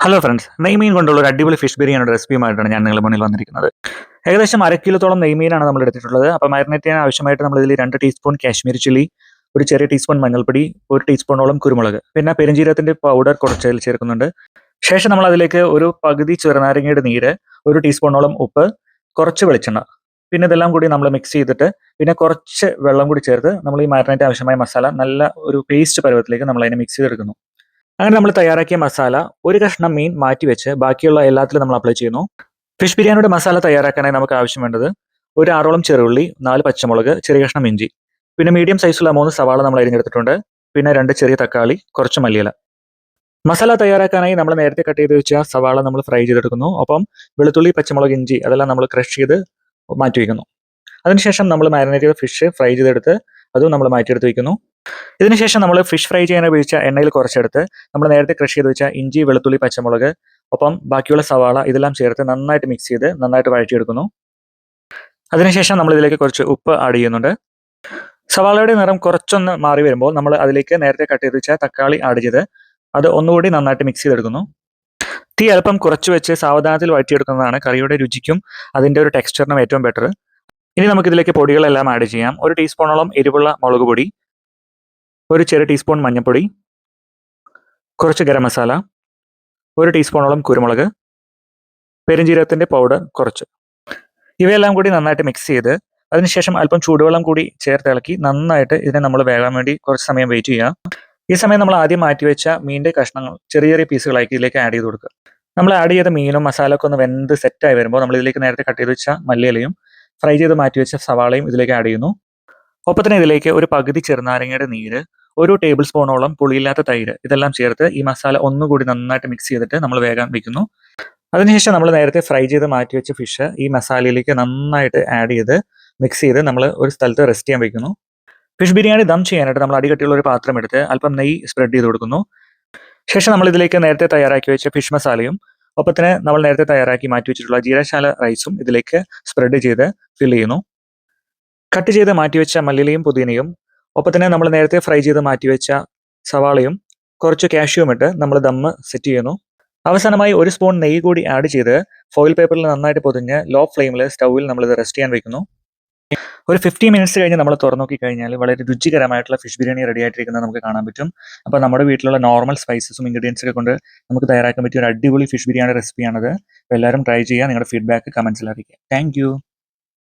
Hello friends, നെയ്മീൻ കൊണ്ടുള്ള ഒരു അടിപൊളി ഫിഷ് ബിരിയാണിയുടെ റെസിപ്പിയുമായിട്ടാണ് ഞാൻ നിങ്ങളുടെ മുന്നിൽ വന്നിരിക്കുന്നത്. ഏകദേശം 1/2 കിലോത്തോളം നെയ്മീനാണ് നമ്മൾ എടുത്തിട്ടുള്ളത്. അപ്പോൾ മാരിനേറ്റ് ചെയ്യാൻ ആവശ്യമായിട്ട് നമ്മൾ ഇതിൽ 2 ടീസ്പൂൺ കാശ്മീരി ചില്ലി, ഒരു ചെറിയ ടീസ്പൂൺ മഞ്ഞൾപ്പൊടി, 1 ടീസ്പൂണോളം കുരുമുളക്, പിന്നെ പെരുംജീരകത്തിന്റെ പൗഡർ കുറച്ച് അതിൽ ചേർക്കുന്നുണ്ട്. ശേഷം നമ്മൾ അതിലേക്ക് ഒരു പകുതി ചെറുനാരങ്ങയുടെ നീര്, 1 ടീസ്പൂണോളം ഉപ്പ്, കുറച്ച് വെളിച്ചെണ്ണ, പിന്നെ ഇതെല്ലാം കൂടി നമ്മൾ മിക്സ് ചെയ്തിട്ട് പിന്നെ കുറച്ച് വെള്ളം കൂടി ചേർത്ത് നമ്മൾ ഈ മാരിനേറ്റ് ആവശ്യമായ മസാല നല്ല ഒരു പേസ്റ്റ് പരുവത്തിലേക്ക് നമ്മൾ അതിനെ മിക്സ് ചെയ്തെടുക്കുന്നു. അങ്ങനെ നമ്മൾ തയ്യാറാക്കിയ മസാല ഒരു കഷ്ണം മീൻ മാറ്റി വെച്ച് ബാക്കിയുള്ള എല്ലാത്തിലും നമ്മൾ അപ്ലൈ ചെയ്യുന്നു. ഫിഷ് ബിരിയാണിയുടെ മസാല തയ്യാറാക്കാനായി നമുക്ക് ആവശ്യം വേണ്ടത് ഒരു 6ഓളം ചെറുള്ളി, 4 പച്ചമുളക്, ചെറിയ കഷ്ണം ഇഞ്ചി, പിന്നെ മീഡിയം സൈസുള്ള 3 സവാള നമ്മൾ അരിഞ്ഞെടുത്തിട്ടുണ്ട്, പിന്നെ 2 ചെറിയ തക്കാളി, കുറച്ച് മല്ലിയില. മസാല തയ്യാറാക്കാനായി നമ്മൾ നേരത്തെ കട്ട് ചെയ്ത് വെച്ച സവാള നമ്മൾ ഫ്രൈ ചെയ്തെടുക്കുന്നു. ഒപ്പം വെളുത്തുള്ളി, പച്ചമുളക്, ഇഞ്ചി അതെല്ലാം നമ്മൾ ക്രഷ് ചെയ്ത് മാറ്റി വയ്ക്കുന്നു. അതിനുശേഷം നമ്മൾ മാരിനേറ്റ് ചെയ്ത ഫിഷ് ഫ്രൈ ചെയ്തെടുത്ത് അതും നമ്മൾ മാറ്റിയെടുത്ത് വയ്ക്കുന്നു. ഇതിനുശേഷം നമ്മൾ ഫിഷ് ഫ്രൈ ചെയ്യാൻ ഉപയോഗിച്ച എണ്ണയിൽ കുറച്ചെടുത്ത് നമ്മൾ നേരത്തെ ക്രഷ് ചെയ്ത് വെച്ച ഇഞ്ചി, വെളുത്തുള്ളി, പച്ചമുളക്, ഒപ്പം ബാക്കിയുള്ള സവാള ഇതെല്ലാം ചേർത്ത് നന്നായിട്ട് മിക്സ് ചെയ്ത് നന്നായിട്ട് വഴറ്റിയെടുക്കുന്നു. അതിനുശേഷം നമ്മൾ ഇതിലേക്ക് കുറച്ച് ഉപ്പ് ആഡ് ചെയ്യുന്നുണ്ട്. സവാളയുടെ നിറം കുറച്ചൊന്ന് മാറി വരുമ്പോൾ നമ്മൾ അതിലേക്ക് നേരത്തെ കട്ട് ചെയ്ത് വെച്ച തക്കാളി ആഡ് ചെയ്ത് അത് ഒന്നുകൂടി നന്നായിട്ട് മിക്സ് ചെയ്തെടുക്കുന്നു. തീ അല്പം കുറച്ച് വെച്ച് സാവധാനത്തിൽ വഴറ്റിയെടുക്കുന്നതാണ് കറിയുടെ രുചിക്കും അതിൻ്റെ ഒരു ടെക്സ്ചറിനും ഏറ്റവും ബെറ്റർ. ഇനി നമുക്കിതിലേക്ക് പൊടികളെല്ലാം ആഡ് ചെയ്യാം. 1 ടീസ്പൂണോളം എരിവുള്ള മുളക് പൊടി, 1 ചെറിയ ടീസ്പൂൺ മഞ്ഞൾപ്പൊടി, കുറച്ച് ഗരം മസാല, 1 ടീസ്പൂണോളം കുരുമുളക്, പെരുംജീരകത്തിൻ്റെ പൗഡർ കുറച്ച്. ഇവയെല്ലാം കൂടി നന്നായിട്ട് മിക്സ് ചെയ്ത് അതിനുശേഷം അല്പം ചൂടുവെള്ളം കൂടി ചേർത്ത് ഇളക്കി നന്നായിട്ട് ഇതിനെ നമ്മൾ വേകാൻ വേണ്ടി കുറച്ച് സമയം വെയിറ്റ് ചെയ്യുക. ഈ സമയം നമ്മൾ ആദ്യം മാറ്റി വെച്ച മീനിൻ്റെ കഷ്ണങ്ങൾ ചെറിയ ചെറിയ പീസുകളാക്കി ഇതിലേക്ക് ആഡ് ചെയ്ത് കൊടുക്കുക. നമ്മൾ ആഡ് ചെയ്ത മീനും മസാലയൊക്കെ ഒന്ന് വെന്ത് സെറ്റായി വരുമ്പോൾ നമ്മൾ ഇതിലേക്ക് നേരത്തെ കട്ട് ചെയ്ത് വെച്ച മല്ലിയിലയും ഫ്രൈ ചെയ്ത് മാറ്റി വെച്ച സവാളയും ഇതിലേക്ക് ആഡ് ചെയ്യുന്നു. ഒപ്പം തന്നെ ഇതിലേക്ക് ഒരു പകുതി ചെറുനാരങ്ങയുടെ നീര്, 1 ടേബിൾ സ്പൂണോളം പുളിയില്ലാത്ത തൈര് ഇതെല്ലാം ചേർത്ത് ഈ മസാല ഒന്നുകൂടി നന്നായിട്ട് മിക്സ് ചെയ്തിട്ട് നമ്മൾ വേഗം വെക്കുന്നു. അതിനുശേഷം നമ്മൾ നേരത്തെ ഫ്രൈ ചെയ്ത് മാറ്റി വെച്ച ഫിഷ് ഈ മസാലയിലേക്ക് നന്നായിട്ട് ആഡ് ചെയ്ത് മിക്സ് ചെയ്ത് നമ്മൾ ഒരു സ്ഥലത്ത് റെസ്റ്റ് ചെയ്യാൻ വെക്കുന്നു. ഫിഷ് ബിരിയാണി ദം ചെയ്യാനായിട്ട് നമ്മൾ അടികട്ടിയുള്ള ഒരു പാത്രം എടുത്ത് അല്പം നെയ്യ് സ്പ്രെഡ് ചെയ്ത് കൊടുക്കുന്നു. ശേഷം നമ്മൾ ഇതിലേക്ക് നേരത്തെ തയ്യാറാക്കി വെച്ച ഫിഷ് മസാലയും ഒപ്പം തന്നെ നമ്മൾ നേരത്തെ തയ്യാറാക്കി മാറ്റി വെച്ചിട്ടുള്ള ജീരകശാല റൈസും ഇതിലേക്ക് സ്പ്രെഡ് ചെയ്ത് ഫിൽ ചെയ്യുന്നു. കട്ട് ചെയ്ത് മാറ്റിവെച്ച മല്ലിയിലയും പുതിനയും ഒപ്പം തന്നെ നമ്മൾ നേരത്തെ ഫ്രൈ ചെയ്ത് മാറ്റിവെച്ച സവാളയും കുറച്ച് കാഷ്യൂവും ഇട്ട് നമ്മൾ ദമ്മ് സെറ്റ് ചെയ്യുന്നു. അവസാനമായി 1 സ്പൂൺ നെയ്യ് കൂടി ആഡ് ചെയ്ത് ഫോയിൽ പേപ്പറിൽ നന്നായിട്ട് പൊതിഞ്ഞ് ലോ ഫ്ലെയിമിൽ സ്റ്റൗവിൽ നമ്മൾ ഇത് റെസ്റ്റ് ചെയ്യാൻ വെക്കുന്നു. ഒരു 15 മിനിറ്റ്സ് കഴിഞ്ഞ് നമ്മൾ തുറന്നു നോക്കി കഴിഞ്ഞാൽ വളരെ രുചികരമായിട്ടുള്ള ഫിഷ് ബിരിയാണി റെഡി ആയിട്ടിരിക്കുന്നത് നമുക്ക് കാണാൻ പറ്റും. അപ്പോൾ നമ്മുടെ വീട്ടിലുള്ള നോർമൽ സ്പൈസസും ഇൻഗ്രീഡിയൻസ് ഒക്കെ കൊണ്ട് നമുക്ക് തയ്യാറാക്കാൻ പറ്റിയ ഒരു അടിപൊളി ഫിഷ് ബിരിയാണി റെസിപ്പിയാണത്. അപ്പോൾ എല്ലാവരും ട്രൈ ചെയ്യുക. നിങ്ങളുടെ ഫീഡ്ബാക്ക് കമൻസിൽ അറിയിക്കുക. Thank you.